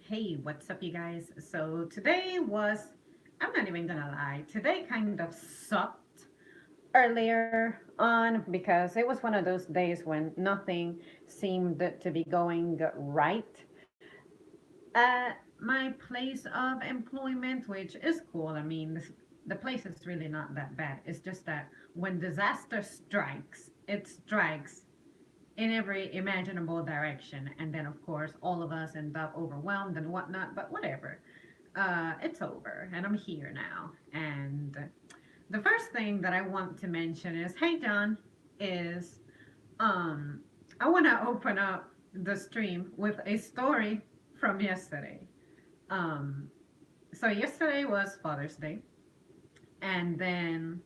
Hey, what's up, you guys? So today was, I'm not even gonna lie, today kind of sucked earlier on because it was one of those days when nothing seemed to be going right at my place of employment, which is cool. I mean, the place is really not that bad. It's just that when disaster strikes, it strikes in every imaginable direction. And then, of course, all of us end up overwhelmed and whatnot, but whatever. It's over, and I'm here now. And the first thing that I want to mention is hey, John, is um, I want to open up the stream with a story from yesterday. Um, so, yesterday was Father's Day, and then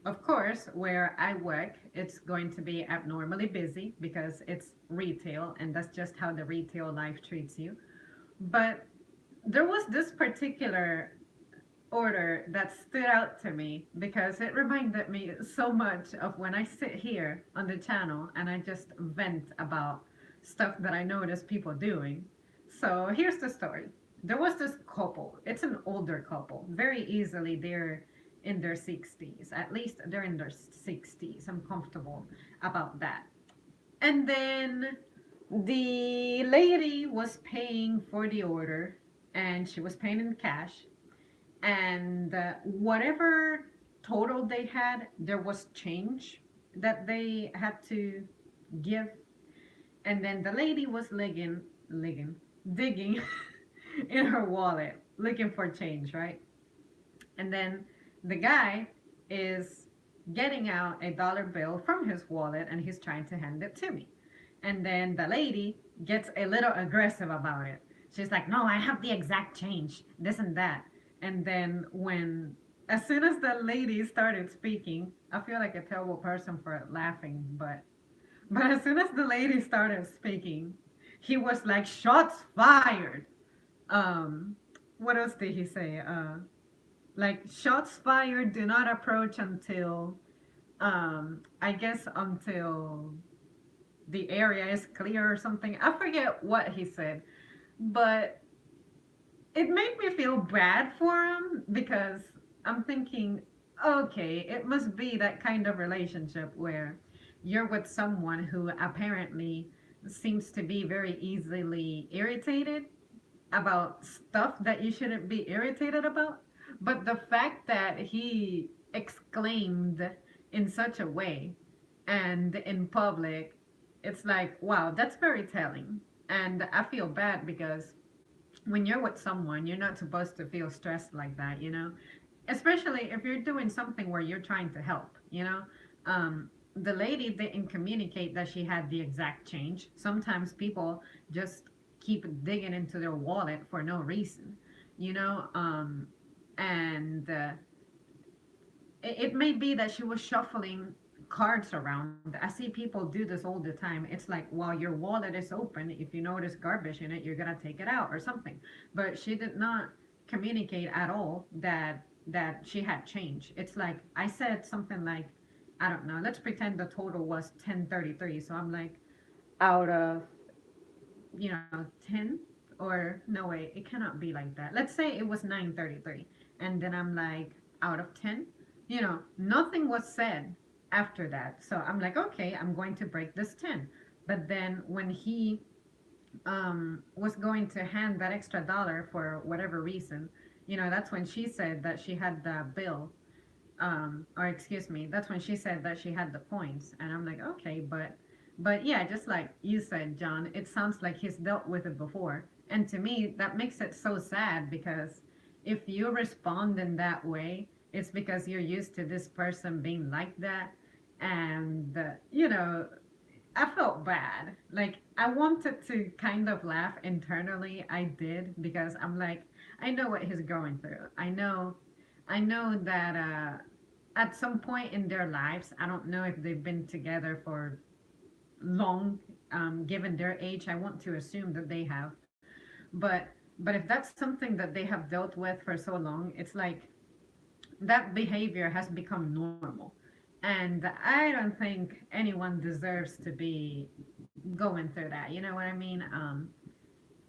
of course, where I work, it's going to be abnormally busy because it's retail, and that's just how the retail life treats you. But there was this particular order that stood out to me because it reminded me so much of when I sit here on the channel and I just vent about stuff that I notice people doing. So here's the story. There was this couple. It's an older couple. Very easily they're in their 60s. At least they're in their 60s. I'm comfortable about that. And then the lady was paying for the order and she was paying in cash, and whatever total they had, there was change that they had to give. And then the lady was digging in her wallet, looking for change, right? And then the guy is getting out a dollar bill from his wallet and he's trying to hand it to me. And then the lady gets a little aggressive about it. She's like, "No, I have the exact change, this and that." And then as soon as the lady started speaking, I feel like a terrible person for laughing, but as soon as the lady started speaking, he was like, "Shots fired." Um, what else did he say? Like, shots fired, do not approach until, I guess, until the area is clear or something. I forget what he said, but it made me feel bad for him because I'm thinking, okay, it must be that kind of relationship where you're with someone who apparently seems to be very easily irritated about stuff that you shouldn't be irritated about. But the fact that he exclaimed in such a way and in public, it's like, wow, that's very telling. And I feel bad because when you're with someone, you're not supposed to feel stressed like that, you know? Especially if you're doing something where you're trying to help, you know? The lady didn't communicate that she had the exact change. Sometimes people just keep digging into their wallet for no reason, you know? And it may be that she was shuffling cards around. I see people do this all the time. It's like, while your wallet is open, if you notice garbage in it, you're gonna take it out or something. But she did not communicate at all that she had change. It's like I said something like, I don't know. Let's pretend the total was 1033. So I'm like, out of 10, or no way, it cannot be like that. Let's say it was 933, and then I'm like, out of 10, nothing was said after that. So I'm like, okay, I'm going to break this 10. But then when he was going to hand that extra dollar for whatever reason, that's when she said that she had the bill, or excuse me, that's when she said that she had the points. And I'm like, okay, but yeah, just like you said, John, it sounds like he's dealt with it before. And to me, that makes it so sad because if you respond in that way, it's because you're used to this person being like that. And, I felt bad. Like, I wanted to kind of laugh internally. I did, because I'm like, I know what he's going through. I know that at some point in their lives, I don't know if they've been together for long, given their age. I want to assume that they have, but if that's something that they have dealt with for so long, it's like that behavior has become normal, and I don't think anyone deserves to be going through that. You know what I mean?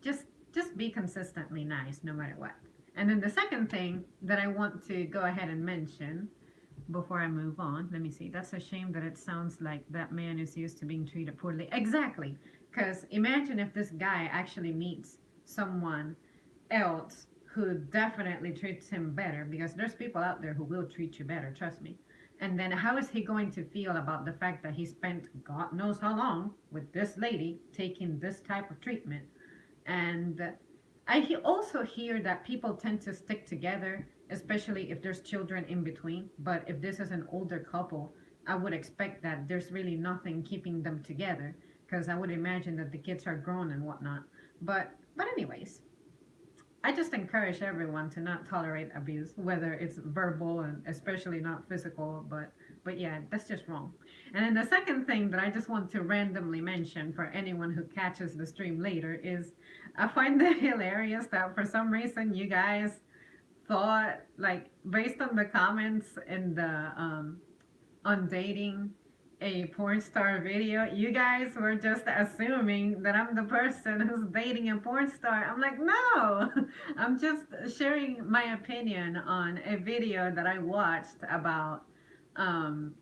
Just just just be consistently nice no matter what. And then the second thing that I want to go ahead and mention before I move on, let me see. That's a shame that it sounds like that man is used to being treated poorly. Exactly. Because imagine if this guy actually meets someone else who definitely treats him better, because there's people out there who will treat you better, trust me. And then how is he going to feel about the fact that he spent God knows how long with this lady taking this type of treatment? And also hear that people tend to stick together, especially if there's children in between. But if this is an older couple, I would expect that there's really nothing keeping them together, because I would imagine that the kids are grown and whatnot. But anyways, I just encourage everyone to not tolerate abuse, whether it's verbal and especially not physical. But yeah, that's just wrong. And then the second thing that I just want to randomly mention for anyone who catches the stream later is I find it hilarious that for some reason you guys thought, like, based on the comments in the on dating a porn star video, you guys were just assuming that I'm the person who's dating a porn star. I'm like, no, I'm just sharing my opinion on a video that I watched about um,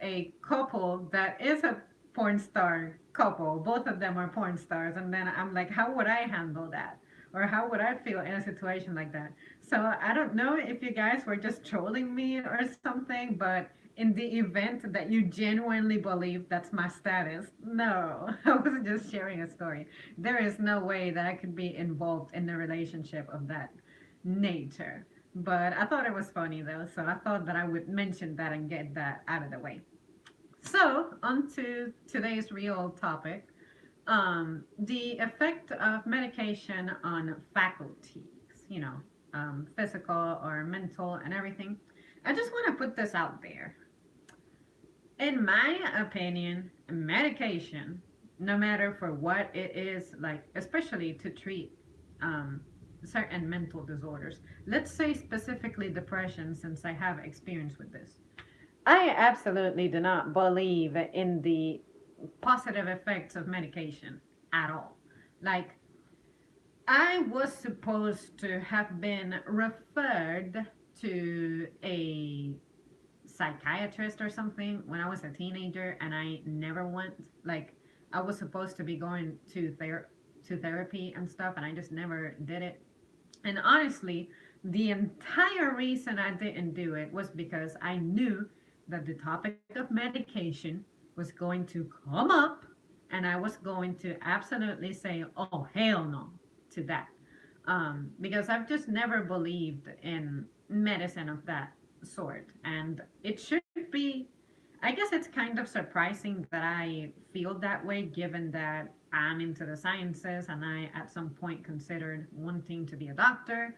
a couple that is a porn star couple. Both of them are porn stars. And then I'm like, how would I handle that? Or how would I feel in a situation like that? So I don't know if you guys were just trolling me or something, but in the event that you genuinely believe that's my status, no, I was just sharing a story. There is no way that I could be involved in a relationship of that nature. But I thought it was funny though, so I thought that I would mention that and get that out of the way. So, on to today's real topic, the effect of medication on faculties, physical or mental and everything. I just want to put this out there. In my opinion, medication, no matter for what it is, like, especially to treat um, certain mental disorders, let's say specifically depression, since I have experience with this. I absolutely do not believe in the positive effects of medication at all. Like, I was supposed to have been referred to a psychiatrist or something when I was a teenager, and I never went. Like, I was supposed to be going to therapy and stuff, and I just never did it. And honestly, the entire reason I didn't do it was because I knew that the topic of medication was going to come up, and I was going to absolutely say, oh, hell no, to that. Because I've just never believed in medicine of that sort. And it should be, I guess it's kind of surprising that I feel that way, given that I'm into the sciences and I at some point considered wanting to be a doctor.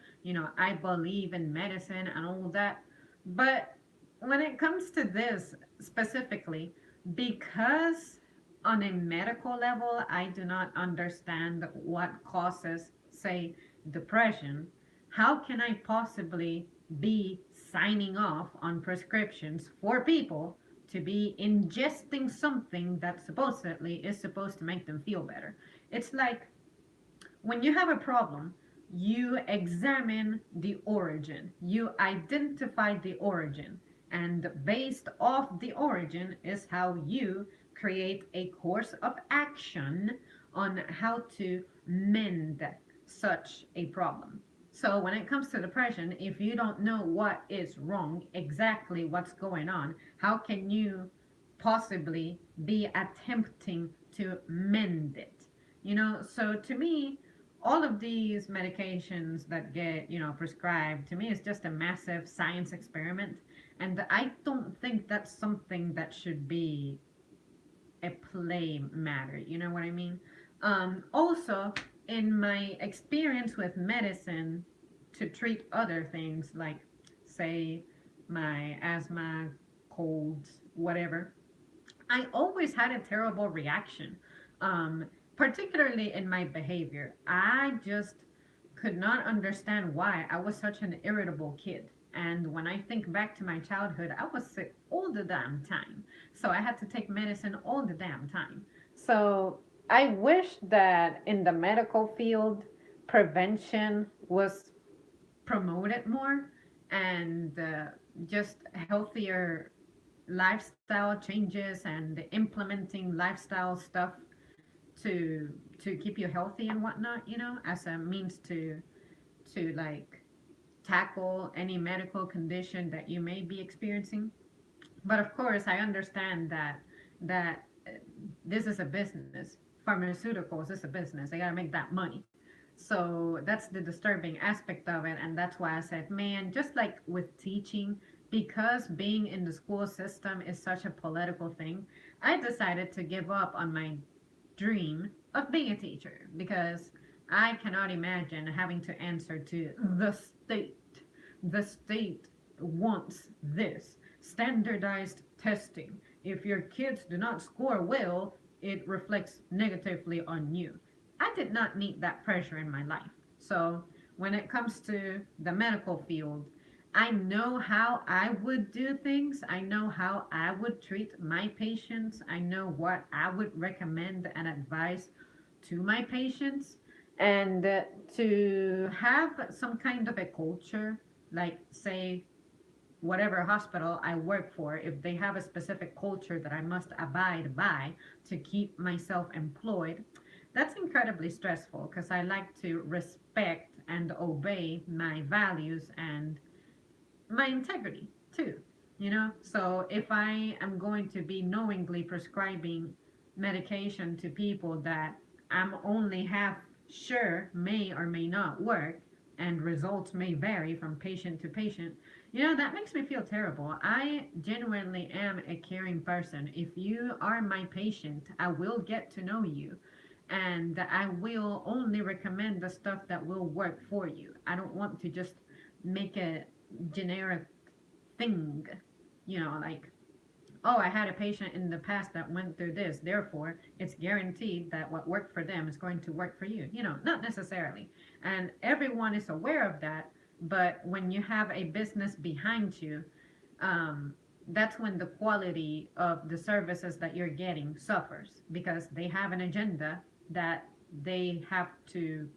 I believe in medicine and all that. But when it comes to this specifically, because on a medical level, I do not understand what causes, say, depression, how can I possibly be signing off on prescriptions for people to be ingesting something that supposedly is supposed to make them feel better? It's like when you have a problem, you examine the origin, you identify the origin, and based off the origin is how you create a course of action on how to mend such a problem. So when it comes to depression, if you don't know what is wrong, exactly what's going on, how can you possibly be attempting to mend it? So to me, all of these medications that get, prescribed, to me is just a massive science experiment. And I don't think that's something that should be a play matter. You know what I mean? Also, in my experience with medicine to treat other things like, say, my asthma, colds, whatever, I always had a terrible reaction, particularly in my behavior. I just could not understand why I was such an irritable kid. And when I think back to my childhood, I was sick all the damn time. So I had to take medicine all the damn time. So I wish that in the medical field, prevention was promoted more, and just healthier lifestyle changes and implementing lifestyle stuff to keep you healthy and whatnot, as a means to like tackle any medical condition that you may be experiencing. But of course, I understand that this is a business. Pharmaceuticals is a business. They gotta make that money. So that's the disturbing aspect of it, and that's why I said, man, just like with teaching, because being in the school system is such a political thing, I decided to give up on my dream of being a teacher because I cannot imagine having to answer to the state. The state wants this standardized testing. If your kids do not score well, it reflects negatively on you. I did not need that pressure in my life. So, when it comes to the medical field, I know how I would do things. I know how I would treat my patients. I know what I would recommend and advise to my patients. And to have some kind of a culture, like, say, whatever hospital I work for, if they have a specific culture that I must abide by to keep myself employed, that's incredibly stressful because I like to respect and obey my values and my integrity too. So if I am going to be knowingly prescribing medication to people that I'm only half sure may or may not work, and results may vary from patient to patient, that makes me feel terrible. I genuinely am a caring person. If you are my patient, I will get to know you, and I will only recommend the stuff that will work for you. I don't want to just make a generic thing, like, oh, I had a patient in the past that went through this, therefore it's guaranteed that what worked for them is going to work for you. Not necessarily. And everyone is aware of that, but when you have a business behind you, that's when the quality of the services that you're getting suffers because they have an agenda that they have to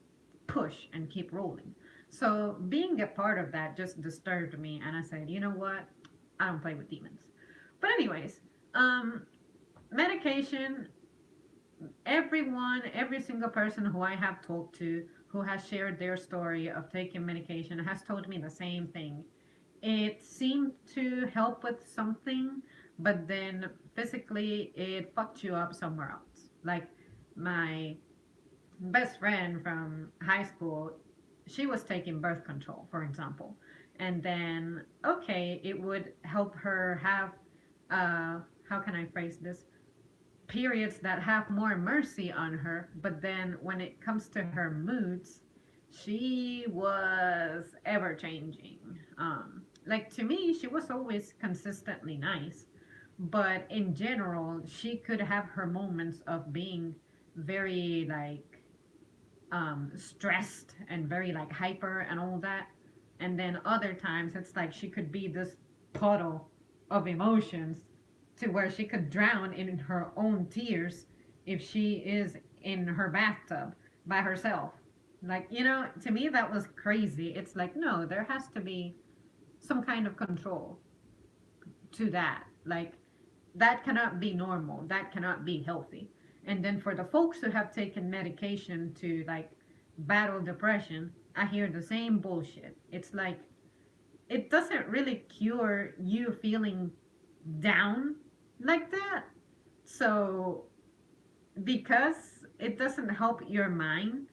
push and keep rolling. So being a part of that just disturbed me, and I said, you know what? I don't play with demons. But anyways, um, medication. Every single person who I have talked to who has shared their story of taking medication has told me the same thing. It seemed to help with something, but then physically it fucked you up somewhere else. Like my best friend from high school, she was taking birth control, for example. And then, okay, it would help her have, how can I phrase this? Periods that have more mercy on her. But then when it comes to her moods, she was ever changing. Like to me, she was always consistently nice. But in general, she could have her moments of being very like stressed and very like hyper and all that. And then other times it's like she could be this puddle of emotions to where she could drown in her own tears if she is in her bathtub by herself. Like, to me that was crazy. It's like, no, there has to be some kind of control to that. Like, that cannot be normal. That cannot be healthy. And then for the folks who have taken medication to like battle depression, I hear the same bullshit. It's like it doesn't really cure you feeling down like that. So because it doesn't help your mind,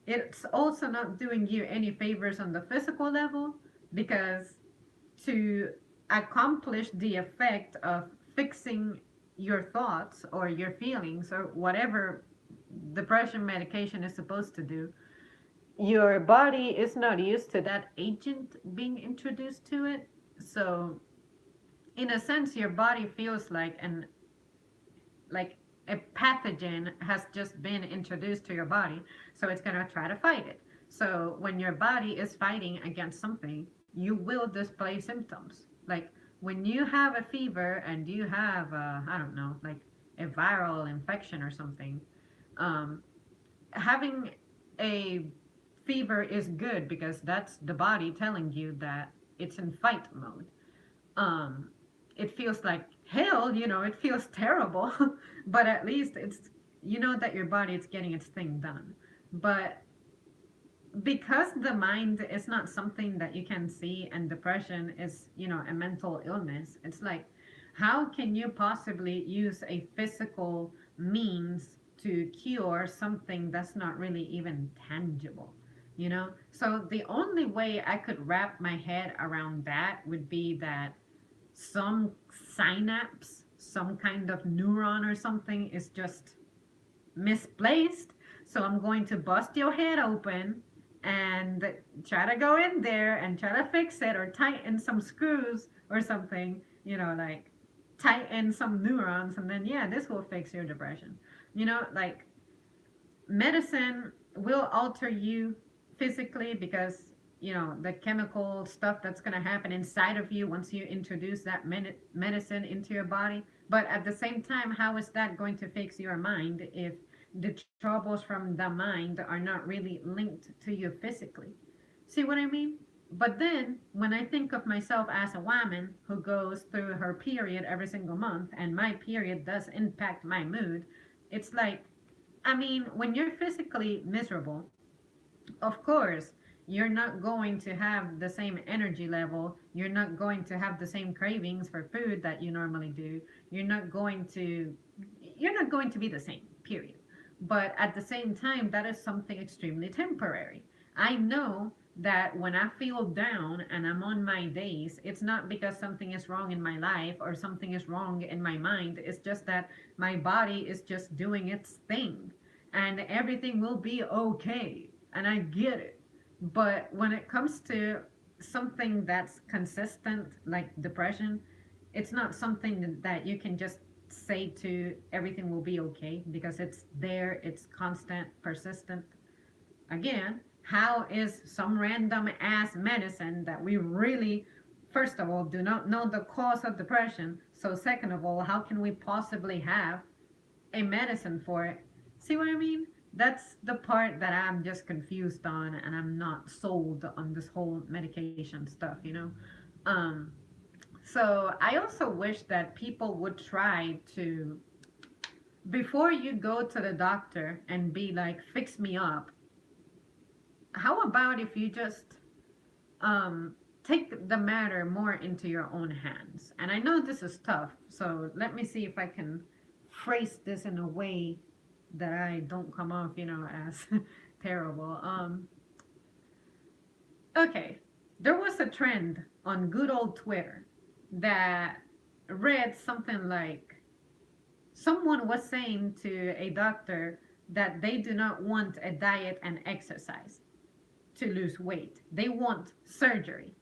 it's also not doing you any favors on the physical level because to accomplish the effect of fixing your thoughts or your feelings or whatever depression medication is supposed to do, your body is not used to that agent being introduced to it. So, in a sense, your body feels like a pathogen has just been introduced to your body, so it's going to try to fight it. So when your body is fighting against something, you will display symptoms. Like when you have a fever and you have, I don't know, like a viral infection or something, um, having a fever is good because that's the body telling you that it's in fight mode. um it feels like hell, it feels terrible, but at least it's, that your body is getting its thing done. But because the mind is not something that you can see, and depression is, a mental illness, it's like, how can you possibly use a physical means to cure something that's not really even tangible? So the only way I could wrap my head around that would be that some synapse, some kind of neuron or something is just misplaced. So I'm going to bust your head open and try to go in there and try to fix it or tighten some screws or something, like tighten some neurons, and then, yeah, this will fix your depression. Like, medicine will alter you physically because, the chemical stuff that's going to happen inside of you once you introduce that medicine into your body. But at the same time, how is that going to fix your mind if the troubles from the mind are not really linked to you physically? See what I mean? But then when I think of myself as a woman who goes through her period every single month, and my period does impact my mood, it's like, I mean, when you're physically miserable, of course, you're not going to have the same energy level. You're not going to have the same cravings for food that you normally do. You're not going to you're not going to be the same, period. But at the same time, that is something extremely temporary. I know that when I feel down and I'm on my days, it's not because something is wrong in my life or something is wrong in my mind. It's just that my body is just doing its thing, and everything will be okay. And I get it. But when it comes to something that's consistent, like depression, it's not something that you can just say to everything will be okay, because it's there, it's constant, persistent. Again, how is some random ass medicine that we really, first of all, do not know the cause of depression? So, second of all, how can we possibly have a medicine for it? See what I mean? That's the part that I'm just confused on, and I'm not sold on this whole medication stuff. Um, so I also wish that people would try to, before you go to the doctor and be like, fix me up, how about if you just take the matter more into your own hands? And I know this is tough, so let me see if I can phrase this in a way that I don't come off, as terrible. Okay, there was a trend on good old Twitter that read something like, someone was saying to a doctor that they do not want a diet and exercise to lose weight. They want surgery.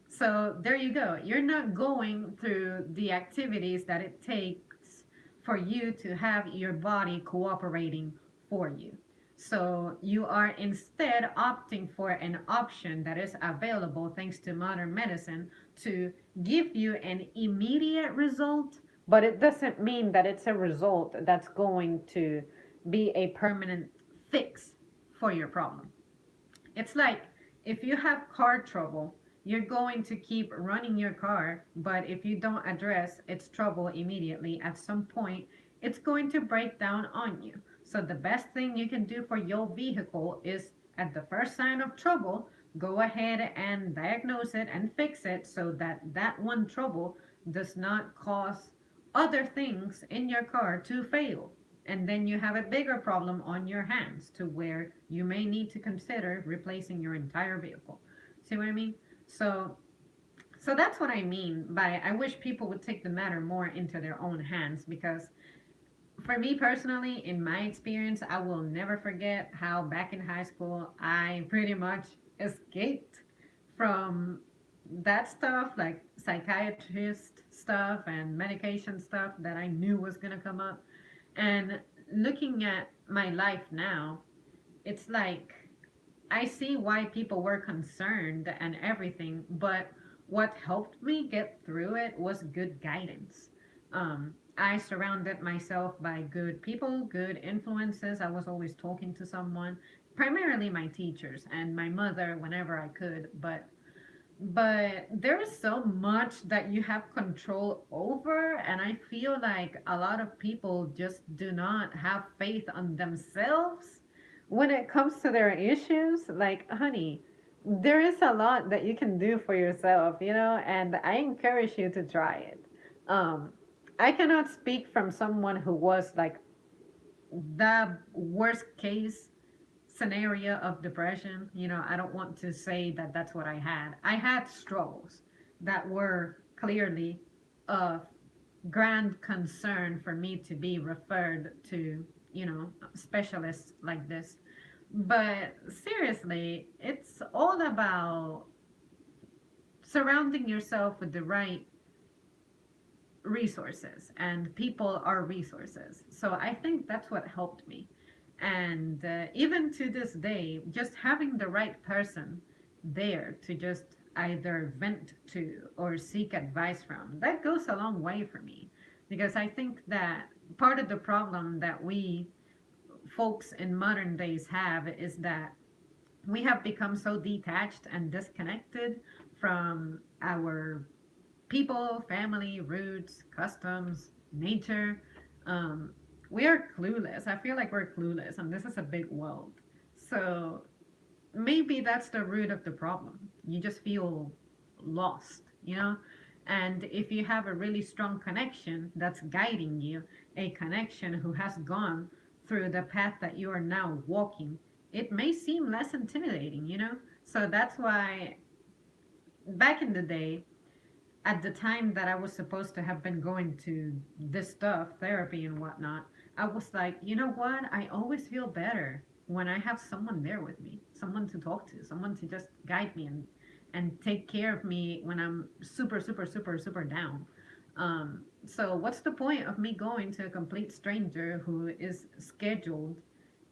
So there you go. You're not going through the activities that it takes for you to have your body cooperating for you. So you are instead opting for an option that is available thanks to modern medicine to give you an immediate result, but it doesn't mean that it's a result that's going to be a permanent fix for your problem. It's like, if you have car trouble, you're going to keep running your car, but if you don't address its trouble immediately, at some point, it's going to break down on you. So, the best thing you can do for your vehicle is, at the first sign of trouble, go ahead and diagnose it and fix it so that that one trouble does not cause other things in your car to fail. And then you have a bigger problem on your hands to where you may need to consider replacing your entire vehicle. See what I mean? So so that's what I mean by, I wish people would take the matter more into their own hands, because for me personally, in my experience, I will never forget how back in high school I pretty much escaped from that stuff, like psychiatrist stuff and medication stuff that I knew was going to come up. And looking at my life now, it's like, I see why people were concerned and everything, but what helped me get through it was good guidance. I surrounded myself by good people, good influences. I was always talking to someone. primarily my teachers and my mother whenever I could, but there is so much that you have control over, and I feel like a lot of people just do not have faith on themselves when it comes to their issues. Like, honey, there is a lot that you can do for yourself, and I encourage you to try it. um I cannot speak from someone who was like the worst case scenario of depression. I don't want to say that that's what I had. I had struggles that were clearly of grand concern for me to be referred to, specialists like this. But seriously, it's all about surrounding yourself with the right resources, and people are resources. So I think that's what helped me. And even to this day, just having the right person there to just either vent to or seek advice from, that goes a long way for me. Because I think that part of the problem that we folks in modern days have is that we have become so detached and disconnected from our people, family, roots, customs, nature. Um, we are clueless. I feel like we're clueless, and this is a big world. So maybe that's the root of the problem. You just feel lost. And if you have a really strong connection that's guiding you, a connection who has gone through the path that you are now walking, it may seem less intimidating. So that's why back in the day, at the time that I was supposed to have been going to this stuff, therapy and whatnot, I was like, you know what? I always feel better when I have someone there with me, someone to talk to, someone to just guide me and take care of me when I'm super, super, super, super down. So what's the point of me going to a complete stranger who is scheduled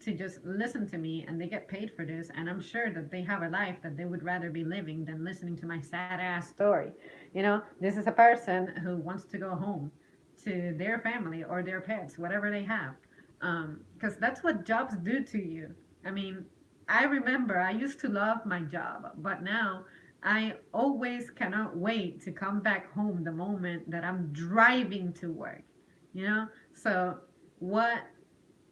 to just listen to me, and they get paid for this, and I'm sure that they have a life that they would rather be living than listening to my sad ass story. This is a person who wants to go home to their family or their pets, whatever they have, because that's what jobs do to you. I mean, I remember I used to love my job, but now I always cannot wait to come back home the moment that I'm driving to work. So what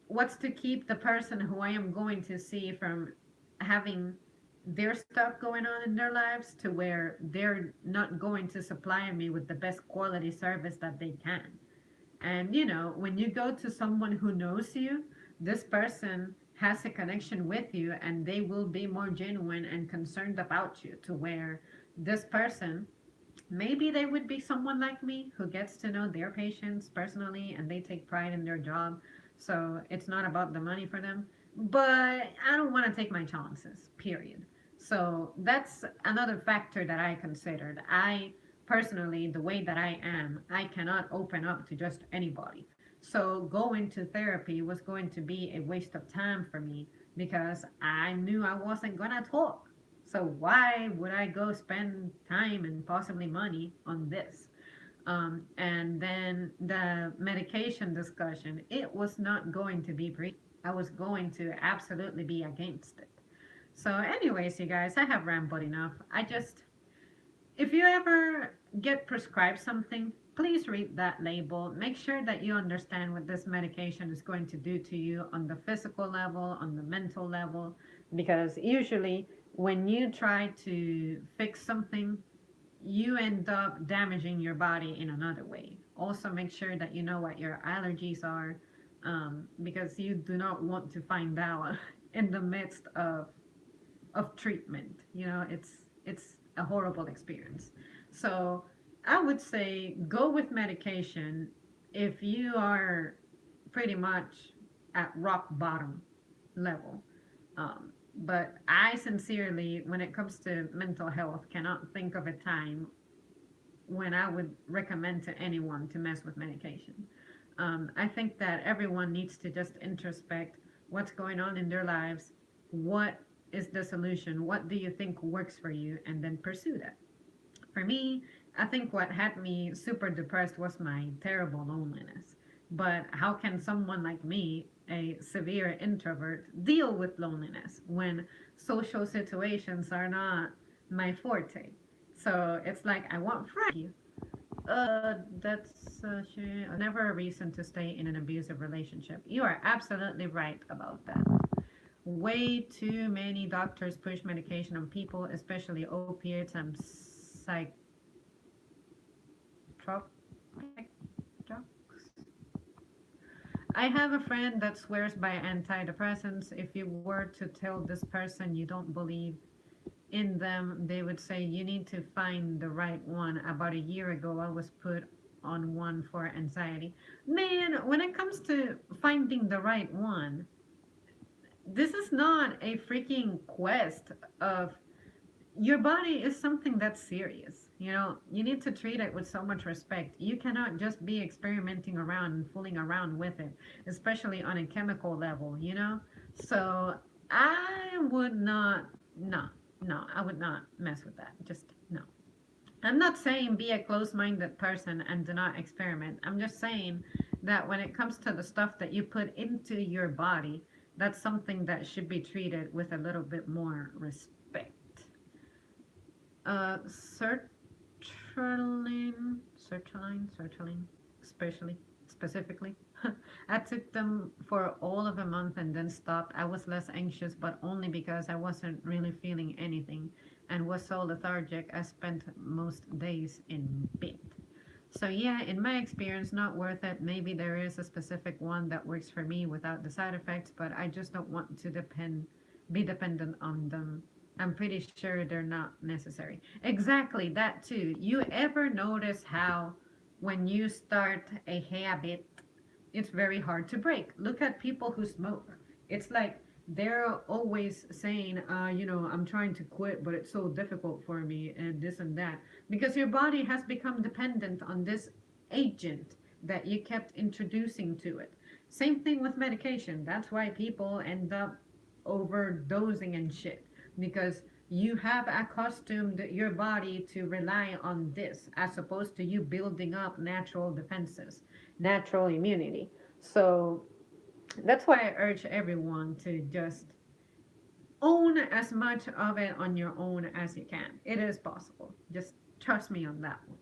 what's to keep the person who I am going to see from having their stuff going on in their lives to where they're not going to supply me with the best quality service that they can. And when you go to someone who knows you, this person has a connection with you, and they will be more genuine and concerned about you to where this person, maybe they would be someone like me who gets to know their patients personally and they take pride in their job. So it's not about the money for them. But I don't want to take my chances, period. So that's another factor that I considered. I personally, the way that I am, I cannot open up to just anybody. So going to therapy was going to be a waste of time for me because I knew I wasn't going to talk. So why would I go spend time and possibly money on this? And then the medication discussion, it was not going to be brief. I was going to absolutely be against it. So, anyways, you guys, I have rambled enough. If you ever get prescribed something, please read that label. Make sure that you understand what this medication is going to do to you on the physical level, on the mental level, because usually when you try to fix something, you end up damaging your body in another way. Also, make sure that you know what your allergies are, because you do not want to find out in the midst of treatment. It's a horrible experience. So I would say go with medication if you are pretty much at rock bottom level. But I sincerely, when it comes to mental health, cannot think of a time when I would recommend to anyone to mess with medication. I think that everyone needs to just introspect what's going on in their lives, what is the solution, what do you think works for you, and then pursue that. For me, I think what had me super depressed was my terrible loneliness. But how can someone like me a severe introvert, deal with loneliness when social situations are not my forte. So it's like, I want friends. That's never a reason to stay in an abusive relationship. You are absolutely right about that. Way too many doctors push medication on people, especially opiates and drugs. I have a friend that swears by antidepressants. If you were to tell this person you don't believe in them, they would say you need to find the right one. About a year ago, I was put on one for anxiety. Man, when it comes to finding the right one, this is not a freaking quest of your body is something that's serious. You know, you need to treat it with so much respect. You cannot just be experimenting around and fooling around with it, especially on a chemical level, you know? So I would not, no, no, I would not mess with that. Just no. I'm not saying be a close minded person and do not experiment. I'm just saying that when it comes to the stuff that you put into your body, that's something that should be treated with a little bit more respect. Sertraline, especially, specifically. I took them for all of a month and then stopped. I was less anxious, but only because I wasn't really feeling anything and was so lethargic. I spent most days in bed. So yeah, in my experience, not worth it. Maybe there is a specific one that works for me without the side effects, but I just don't want to be dependent on them. I'm pretty sure they're not necessary. Exactly, that too. You ever notice how when you start a habit, it's very hard to break? Look at people who smoke. It's like they're always saying, I'm trying to quit, but it's so difficult for me, and this and that. Because your body has become dependent on this agent that you kept introducing to it. Same thing with medication. That's why people end up overdosing and shit. Because you have accustomed your body to rely on this as opposed to you building up natural defenses, natural immunity. So that's why I urge everyone to just own as much of it on your own as you can. It is possible. Just trust me on that one.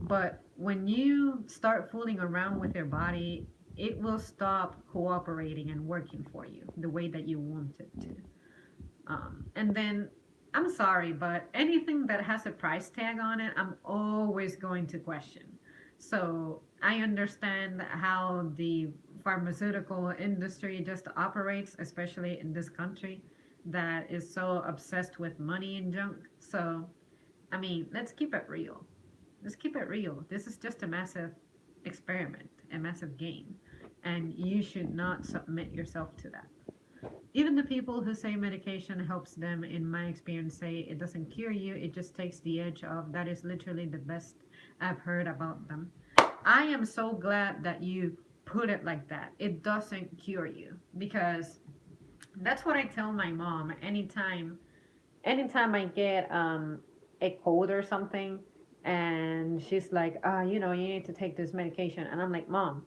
But when you start fooling around with your body, it will stop cooperating and working for you the way that you want it to. And then I'm sorry, but anything that has a price tag on it, I'm always going to question. So I understand how the pharmaceutical industry just operates, especially in this country that is so obsessed with money and junk. So, I mean, let's keep it real. Let's keep it real. This is just a massive experiment, a massive game, and you should not submit yourself to that. Even the people who say medication helps them, in my experience, say it doesn't cure you, it just takes the edge off. That is literally the best I've heard about them. I am so glad that you put it like that. It doesn't cure you because that's what I tell my mom anytime I get a cold or something and she's like, you need to take this medication, and I'm like, Mom,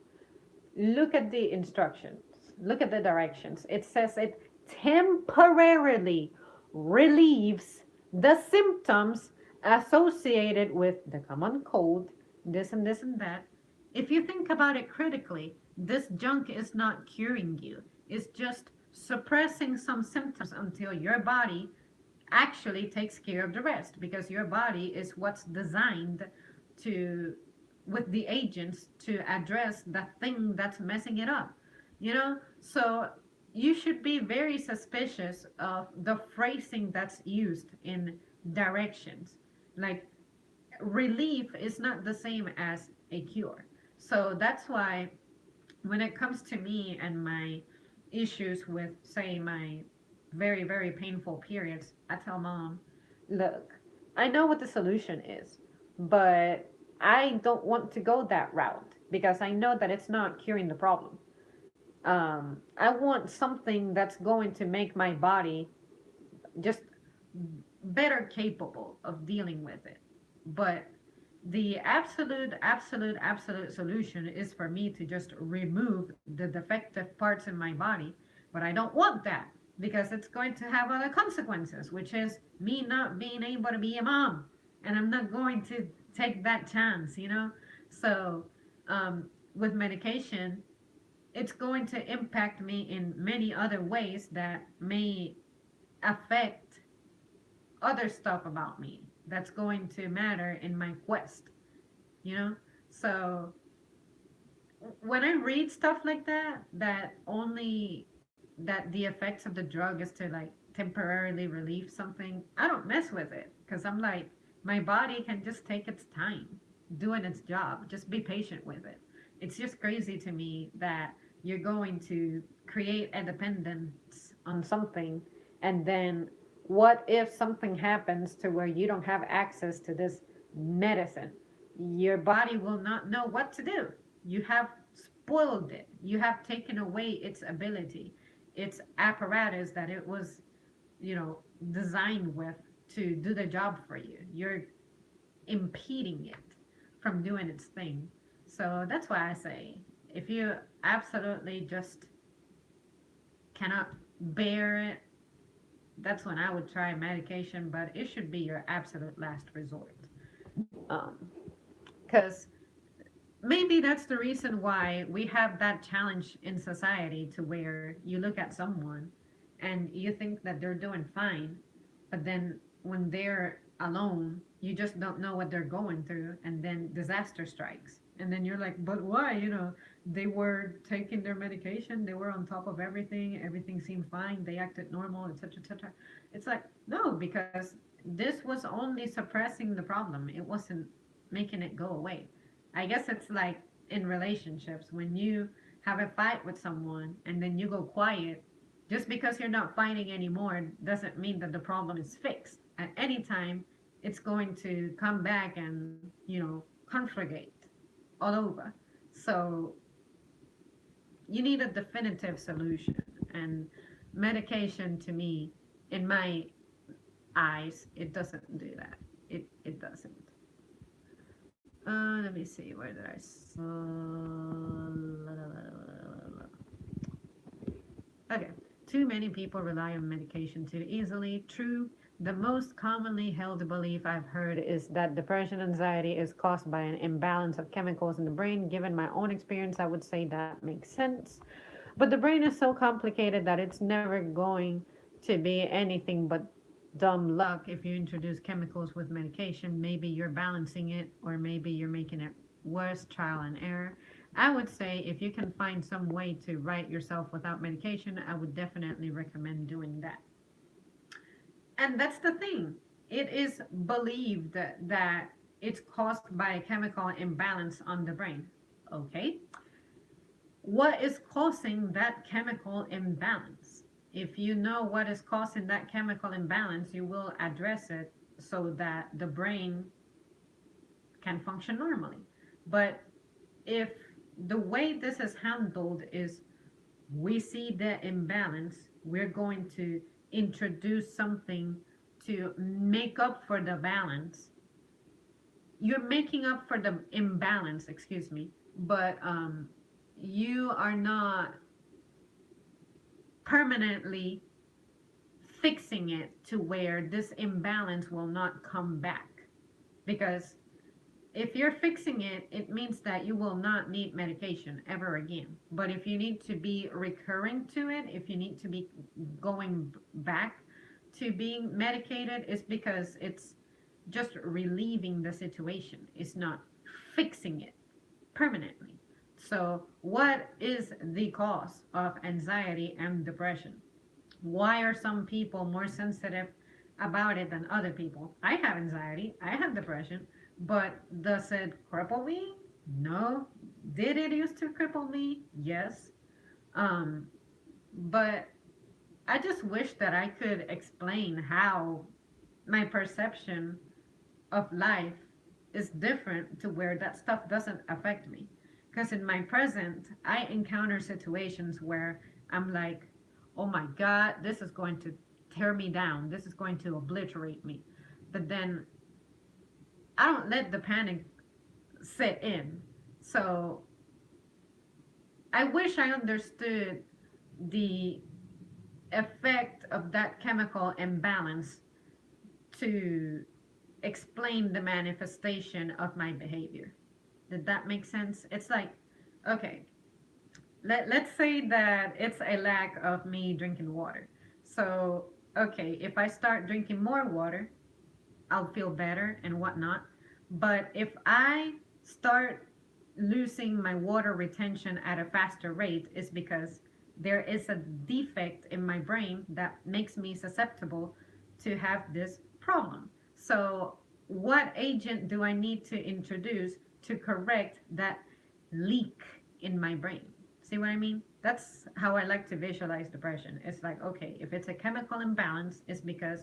look at the instructions, look at the directions. It says it temporarily relieves the symptoms associated with the common cold, this and this and that. If you think about it critically, this junk is not curing you, it's just suppressing some symptoms until your body actually takes care of the rest, because your body is what's designed to with the agents to address the thing that's messing it up, so you should be very suspicious of the phrasing that's used in directions. Like, relief is not the same as a cure. So that's why when it comes to me and my issues with, say, my very, very painful periods, I tell Mom, look, I know what the solution is, but I don't want to go that route because I know that it's not curing the problem. I want something that's going to make my body just better capable of dealing with it. But The absolute solution is for me to just remove the defective parts in my body. But I don't want that because it's going to have other consequences, which is me not being able to be a mom. And I'm not going to take that chance, you know? So, with medication, it's going to impact me in many other ways that may affect other stuff about me that's going to matter in my quest, you know? So when I read stuff like that, that the effects of the drug is to like temporarily relieve something, I don't mess with it because I'm like, my body can just take its time doing its job. Just be patient with it. It's just crazy to me that you're going to create a dependence on something, and then what if something happens to where you don't have access to this medicine? Your body will not know what to do. You have spoiled it. You have taken away its ability, its apparatus that it was, you know, designed with to do the job for you. You're impeding it from doing its thing. So that's why I say if you absolutely just cannot bear it, that's when I would try medication, but it should be your absolute last resort. Because maybe that's the reason why we have that challenge in society to where you look at someone and you think that they're doing fine, but then when they're alone, you just don't know what they're going through, and then disaster strikes. And then you're like, but why? You know, they were taking their medication, they were on top of everything, everything seemed fine, they acted normal, etc., etc. It's like, no, because this was only suppressing the problem, it wasn't making it go away. I guess it's like in relationships when you have a fight with someone and then you go quiet, just because you're not fighting anymore doesn't mean that the problem is fixed. At any time, it's going to come back and, you know, conflagrate all over. So you need a definitive solution. And medication to me, in my eyes, it doesn't do that. It doesn't. Let me see. Where did I? Okay. Too many people rely on medication too easily. True. The most commonly held belief I've heard is that depression and anxiety is caused by an imbalance of chemicals in the brain. Given my own experience, I would say that makes sense. But the brain is so complicated that it's never going to be anything but dumb luck if you introduce chemicals with medication. Maybe you're balancing it, or maybe you're making it worse, trial and error. I would say if you can find some way to right yourself without medication, I would definitely recommend doing that. And that's the thing. It is believed that it's caused by a chemical imbalance on the brain. Okay, what is causing that chemical imbalance? If you know what is causing that chemical imbalance, you will address it so that the brain can function normally. But if the way this is handled is we see the imbalance, we're going to introduce something to make up for the balance. You're making up for the imbalance, excuse me, but you are not permanently fixing it to where this imbalance will not come back. Because if you're fixing it, it means that you will not need medication ever again. But if you need to be recurring to it, if you need to be going back to being medicated, it's because it's just relieving the situation. It's not fixing it permanently. So, what is the cause of anxiety and depression? Why are some people more sensitive about it than other people? I have anxiety, I have depression, but does it cripple me? No. Did it used to cripple me? Yes. Um, but I just wish that I could explain how my perception of life is different to where that stuff doesn't affect me. Because in my present, I encounter situations where I'm like, oh my God, this is going to tear me down. This is going to obliterate me. But then I don't let the panic set in. So I wish I understood the effect of that chemical imbalance to explain the manifestation of my behavior. Did that make sense? It's like, okay, let's say that it's a lack of me drinking water. So, okay, if I start drinking more water, I'll feel better and whatnot. But if I start losing my water retention at a faster rate, is because there is a defect in my brain that makes me susceptible to have this problem. So, what agent do I need to introduce to correct that leak in my brain? See what I mean? That's how I like to visualize depression. It's like, okay, if it's a chemical imbalance, it's because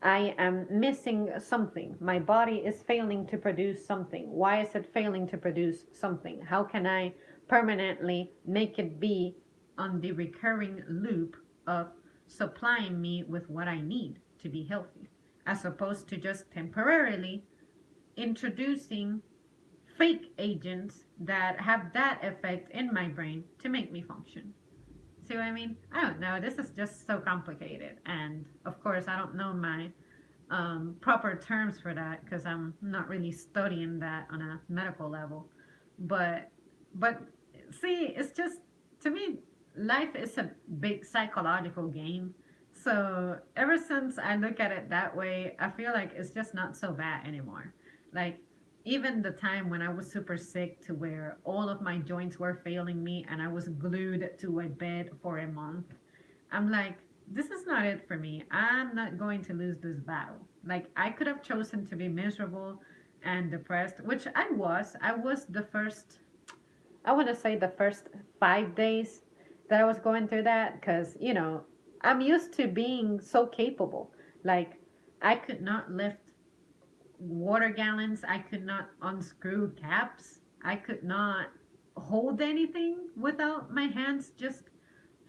I am missing something. My body is failing to produce something. Why is it failing to produce something? How can I permanently make it be on the recurring loop of supplying me with what I need to be healthy, as opposed to just temporarily introducing fake agents that have that effect in my brain to make me function. See what I mean? I don't know. This is just so complicated. And of course, I don't know my proper terms for that because I'm not really studying that on a medical level. But, but see, it's just, to me, life is a big psychological game. So ever since I look at it that way, I feel like it's just not so bad anymore. Like, even the time when I was super sick to where all of my joints were failing me and I was glued to a bed for a month, I'm like, this is not it for me. I'm not going to lose this battle. Like, I could have chosen to be miserable and depressed, which I was. I was the first, I want to say the first 5 days that I was going through that because, I'm used to being so capable. Like, I could not lift water gallons. I could not unscrew caps. I could not hold anything without my hands just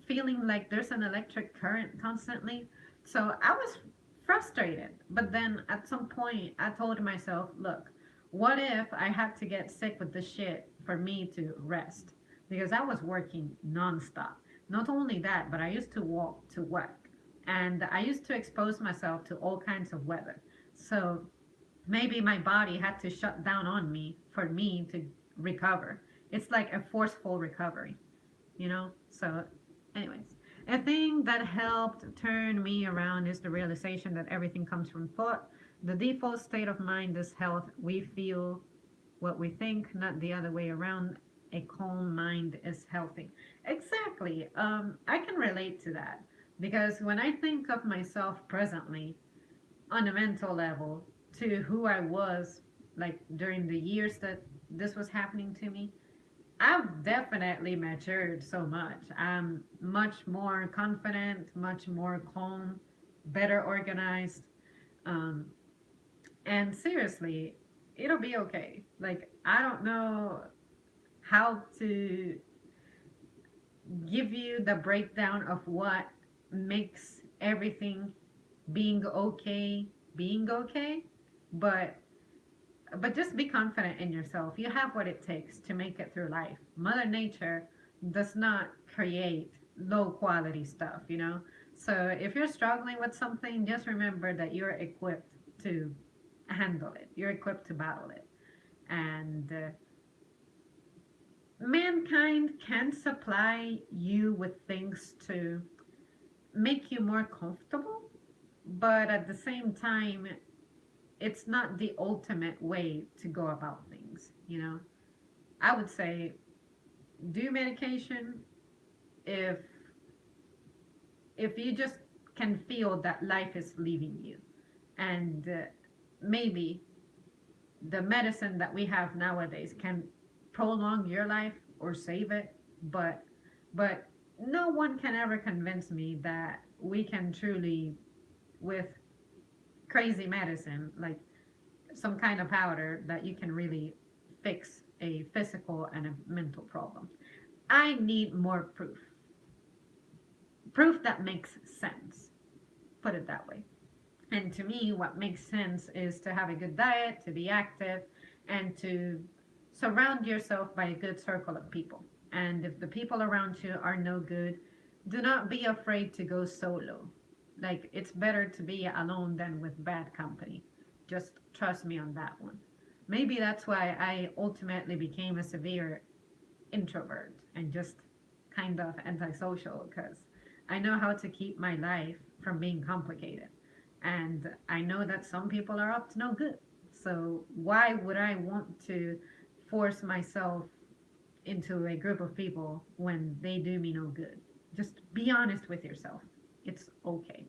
feeling like there's an electric current constantly. So I was frustrated. But then at some point, I told myself, look, what if I had to get sick with this shit for me to rest? Because I was working nonstop. Not only that, but I used to walk to work. And I used to expose myself to all kinds of weather. So maybe my body had to shut down on me for me to recover. It's like a forceful recovery, you know? So, anyways, a thing that helped turn me around is the realization that everything comes from thought. The default state of mind is health. We feel what we think, not the other way around. A calm mind is healthy. Exactly. I can relate to that because when I think of myself presently, on a mental level to who I was like during the years that this was happening to me, I've definitely matured so much. I'm much more confident, much more calm, better organized. Um, and seriously, it'll be okay. Like, I don't know how to give you the breakdown of what makes everything being okay, but just be confident in yourself. You have what it takes to make it through life. Mother Nature does not create low quality stuff, you know? So if you're struggling with something, just remember that you're equipped to handle it. You're equipped to battle it. And mankind can supply you with things to make you more comfortable, but at the same time, it's not the ultimate way to go about things, you know? I would say do medication if you just can feel that life is leaving you. And maybe the medicine that we have nowadays can prolong your life or save it, but but no one can ever convince me that we can truly, with crazy medicine like some kind of powder, that you can really fix a physical and a mental problem. I need more proof. Proof that makes sense. Put it that way. And to me, what makes sense is to have a good diet, to be active, and to surround yourself by a good circle of people. And if the people around you are no good, do not be afraid to go solo. Like, it's better to be alone than with bad company. Just trust me on that one. Maybe that's why I ultimately became a severe introvert and just kind of antisocial, because I know how to keep my life from being complicated. And I know that some people are up to no good. So why would I want to force myself into a group of people when they do me no good? Just be honest with yourself. It's okay.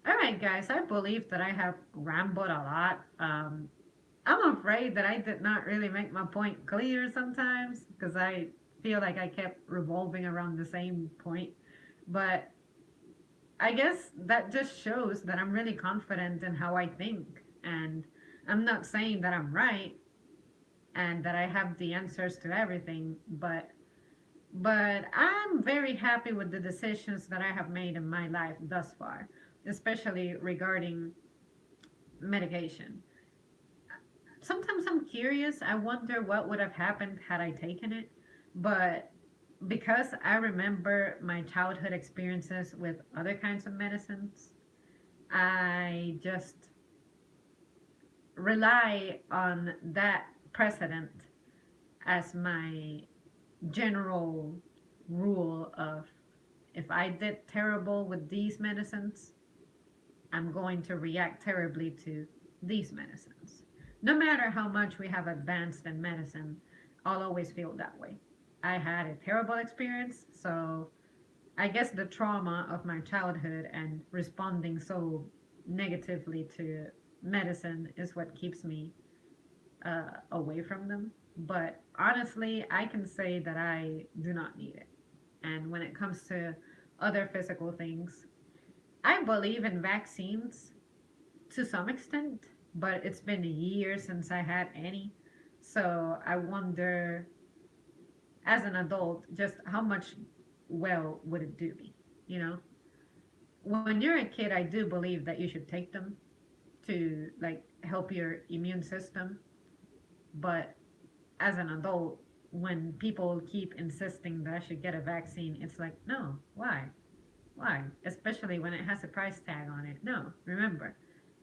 All right, guys, I believe that I have rambled a lot. I'm afraid that I did not really make my point clear sometimes because I feel like I kept revolving around the same point. But I guess that just shows that I'm really confident in how I think. And I'm not saying that I'm right and that I have the answers to everything, but I'm very happy with the decisions that I have made in my life thus far, especially regarding medication. Sometimes I'm curious. I wonder what would have happened had I taken it. But because I remember my childhood experiences with other kinds of medicines, I just rely on that precedent as my general rule of if I did terrible with these medicines, I'm going to react terribly to these medicines. No matter how much we have advanced in medicine, I'll always feel that way. I had a terrible experience, so I guess the trauma of my childhood and responding so negatively to medicine is what keeps me away from them. But honestly, I can say that I do not need it. And when it comes to other physical things, I believe in vaccines to some extent, but it's been years since I had any. So I wonder, as an adult, just how much well would it do me? You know, when you're a kid, I do believe that you should take them to like help your immune system. But as an adult, when people keep insisting that I should get a vaccine, it's like, no, why? Why? Especially when it has a price tag on it. No, remember,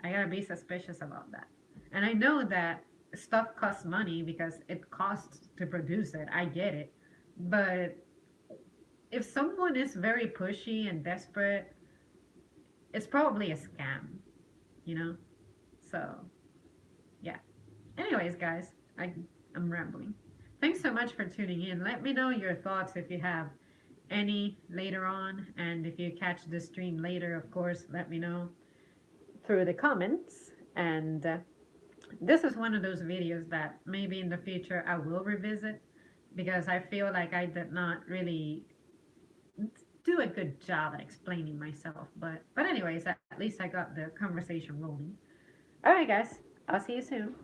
I gotta be suspicious about that. And I know that stuff costs money because it costs to produce it. I get it. But if someone is very pushy and desperate, it's probably a scam, you know? So, yeah. Anyways, guys, I'm rambling. Thanks so much for tuning in. Let me know your thoughts if you have any later on. And if you catch the stream later, of course, let me know through the comments. And this is one of those videos that maybe in the future I will revisit because I feel like I did not really do a good job at explaining myself. But anyways, at least I got the conversation rolling. All right, guys, I'll see you soon.